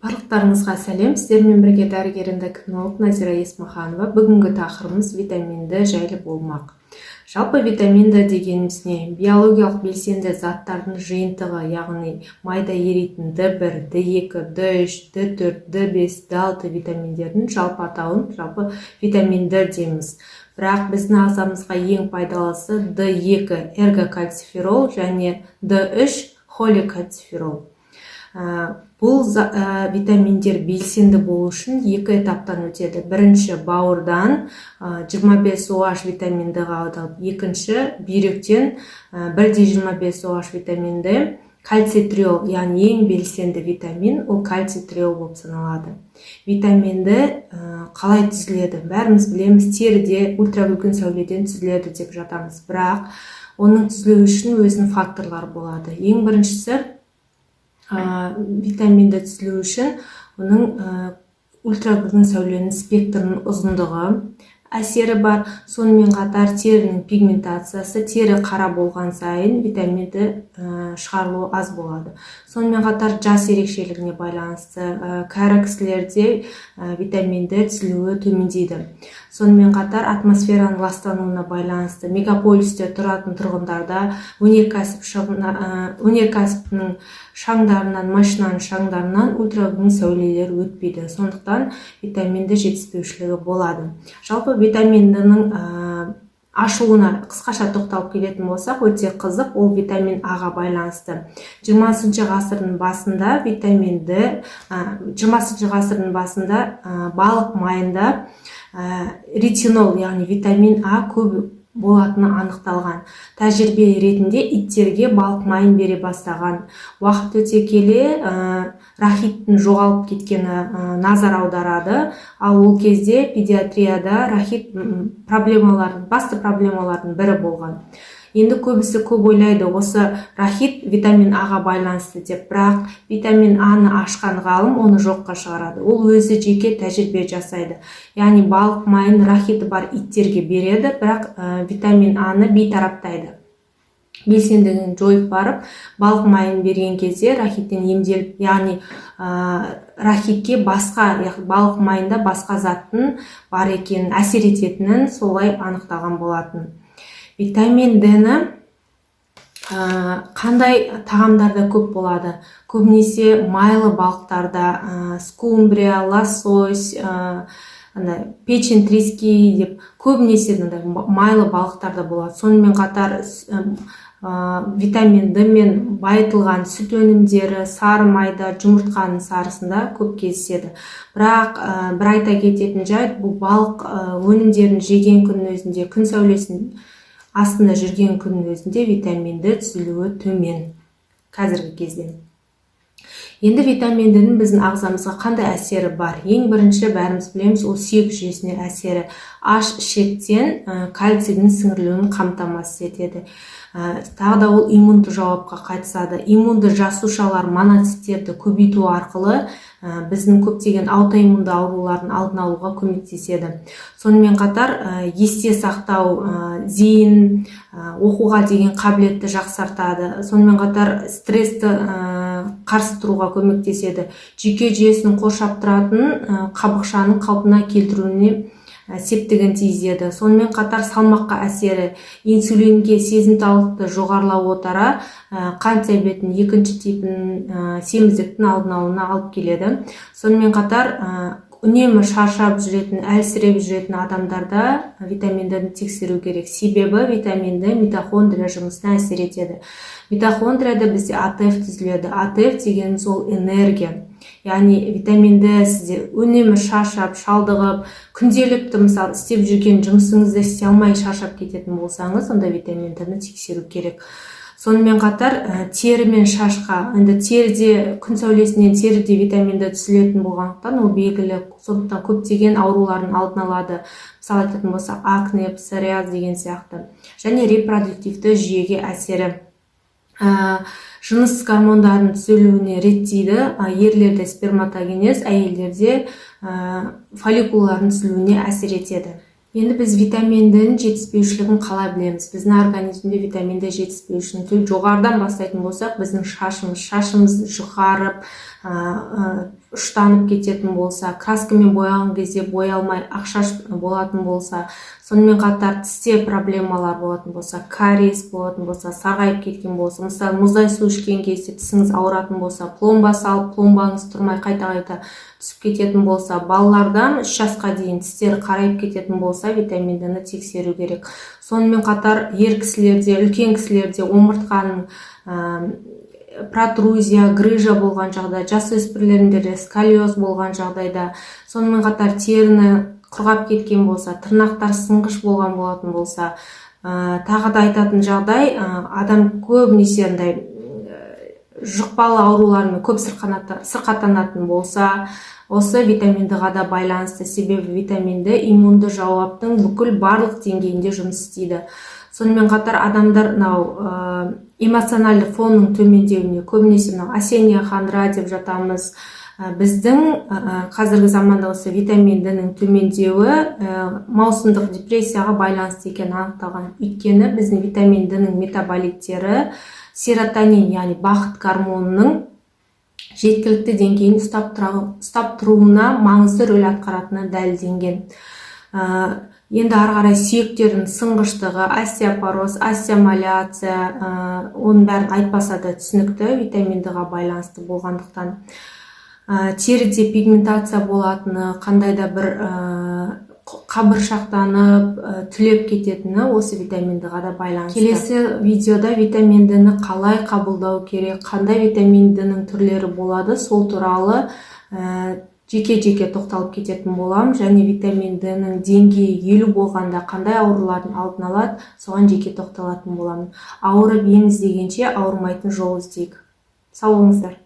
Барлықтарыңызға сәлем. Сіздермен бірге дәрігер эндокринолог Назира Есмаханова. Бүгінгі тақырыбымыз витамин Д жайлы болмақ. Жалпы витамин Д дегеніміз не? Биологиялық белсенді заттардың жиынтығы, яғни майда еритін D1, D2, D3, D4, D5, D6 витаминдердің жалпы атауын жалпы витамин Д дейміз. Бірақ біздің ағзамызға ең пайдалысы D2 эргокальциферол және D3 холикальциферол. Бұл витаминдер белсенді болу үшін екі этаптан өтеді. Бірінші бауырдан 25 OH витаминді қабылдап, екінші бүйректен 1,25 OH витаминді кальций-триол, яғни ең белсенді витамин, ол кальций-триол болып саналады. Витаминді қалай түзіледі? Бәріміз білеміз, теріде ультравүлгін сәуледен түзіледі деп жатамыз. Бірақ оның түзілуі үшін өзінің факторлары болады. Ең біріншісі витаминді түзілу үшін оның ультравүлгін сәуленің спектрінің ұзындығы әсері бар. Сонымен қатар терінің пигментациясы, тері қара болған сайын витаминді шығарылуы аз болады. Сонымен қатар жас ерекшелігіне байланысты кәрі кісілерде витаминді түзілуі төмендейді. Сонымен қатар атмосфераның ластануына байланысты мегаполисте тұратын тұрғындарда өнеркәсіптің шаңдарынан, машинаның шаңдарынан ультравүлгін сәулелер өтпейді. Сондықтан витаминді жетіспеушілігі болады. Жалпы витаминдінің ашуына қысқаша тоқталып келетін болсақ, өте қызық, ол витамин А-ға байланысты. 20 ғасырдың басында балық майында ретинол, яғни витамин А көп болатыны анықталған. Тәжірибе ретінде иттерге балық майын бере бастаған. Уақыт өте келе рахиттің жоғалып кеткені назар аударады. Ал ол кезде педиатрияда рахит басты проблемалардың бірі болған. Енді көбісі көп ойлайды, осы рахит витамин А-ға байланысты деп, бірақ витамин А-ны ашқан ғалым оны жоққа шығарады. Ол өзі жеке тәжірибе жасайды. Яғни балық майын рахиті бар иттерге береді, бірақ витамин А-ны бейтараптайды. Белсендігін жойып барып, балық майын берген кезде рахиттен емделіп, яғни рахитке балық майында басқа заттың бар екенін, әсер ететінін солай анықтаған болатын. Витамин Д-ні қандай тағамдарда көп болады? Көбінесе майлы балықтарда, скумбрия, лосось, печень трески деп көбінесе майлы балықтарда болады. Сонымен қатар витамин Д мен байытылған сүт өнімдері, сары майда, жұмыртқаның сарысында көп кездеседі. Бірақ бір айта кететін жайт, бұл балық өнімдерін жеген күннің өзінде, күн сәулесін астында жүрген күннің өзінде витаминді түзілуі төмен қазіргі кезде. Енді витаминдінің біздің ағзамызға қандай әсері бар? Ең бірінші бәріміз білеміз, ол сүйек жүйесіне әсері. Аш ішектен кальцийдің сіңірілуін қамтамасыз етеді. Тағы да ол иммунды жауапқа қатысады. Иммунды жасушалар моноциттерді көбейту арқылы біздің көптеген аутоиммунды аурулардың алдын алуға көмектеседі. Сонымен қатар есте сақтау, зейін, оқуға деген қабілетті жақсартады. Сонымен қатар стрессті қарсы тұруға көмектеседі. Жүйке жүйесін қоршап тұратын қабықшаның қалпына келтіруіне септігін тигізеді. Сонымен қатар салмаққа әсері, инсулинге сезімталдықты жоғарылау отыра қант диабетінің екінші типінің семіздіктің алдын алуына алып келеді. Сонымен қатар үнемі шаршап жүретін, әлсіреп жүретін адамдарда витаминдерді тексеру керек. Себебі витаминді митохондрия жұмысына әсер етеді. Митохондрияда бізде АТФ түзіледі. АТФ деген сол энергия. Яғни витаминді сізде үнемі шаршап, шалдығып, күнделікті мысалы істеп жүрген жұмысыңызды істей алмай шаршап кететін болсаңыз, онда витаминдерді тексеру керек. Сонымен қатар тері мен шашқа, теріде күн сәулесінен теріде витаминді түзілетін болғандықтан ол белгілі, сондықтан көптеген аурулардың алдын алады. Мысалы айтатын болса, акне, псориаз деген сияқты. Және репродуктивті жүйеге әсері. Жыныс гормондарын түзілуіне реттейді. Ерлерде сперматогенез, әйелдерде фолликулалардың түзілуіне әсер етеді. Енді біз витамин Д-ның жетіспеушілігін қалай білеміз? Біздің организмде витамин Д жетіспеушілігін жоғарыдан бастайтын болсақ, біздің шашымыз жұқарып, ұштанып кететін болса, краскамен бояған кезде боялмай ақшаш болатын болса, сонымен қатар тісте проблемалар болатын болса, кариес болатын болса, сарғайып кеткен болса, мысалы мұздай су ішкен кезде тісіңіз ауыратын болса, пломба салып, пломбаңыз тұрмай қайта-қайта түсіп кететін болса, балалардан 3 жасқа дейін тістері қарайып кететін болса, витамин Д-ны тексеру керек. Сонымен қатар ер кісілерде, үлкен кісілерде омыртқаның протрузия, грыжа болған жағдай, жасөспірімдерде сколиоз болған жағдайда, сонымен қатар теріні құрғап кеткен болса, тырнақтар сынғыш болған болатын болса, тағы да айтатын жағдай, адам көбінесе жұқпалы аурулармен көп сырқаттанатын болса, осы витамин Д-ға да байланысты. Себебі витамин Д иммунды жауаптың бүкіл барлық деңгейінде жұмыс істейді. Сонымен қатар адамдар эмоциональды фонның төмендеуіне, көбінесе осенняя хандра деп жатамыз. Біздің қазіргі заманда осы витамин Д-ның төмендеуі маусымдық депрессияға байланысты екені анықталған. Өйткені біздің витамин Д-ның метаболиттері серотонин, яғни бақыт гормонының жеткілікті деңгейін ұстап тұруына маңызды рөл атқаратыны дәлелденген. Енді ары қарай сүйектердің сынғыштығы, остеопороз, остеомаляция, оның бәрін айтпаса да түсінікті, витамин Д-ға байланысты болғандықтан. Теріде пигментация болатыны, қандай да бір қабыршақтанып, түлеп кететіні осы витамин Д-ға да байланысты. Келесі видеода витамин Д-ні қалай қабылдау керек, қандай витамин Д-ның түрлері болады, сол туралы жеке-жеке тоқталып кететін болам. Және витамин Д-ның деңгейі 50 болғанда қандай аурулардың алдын алады, соған жеке тоқталатын боламын. Ауырып ем іздегенше ауырмайтын жол іздейік. Сау болыңыздар.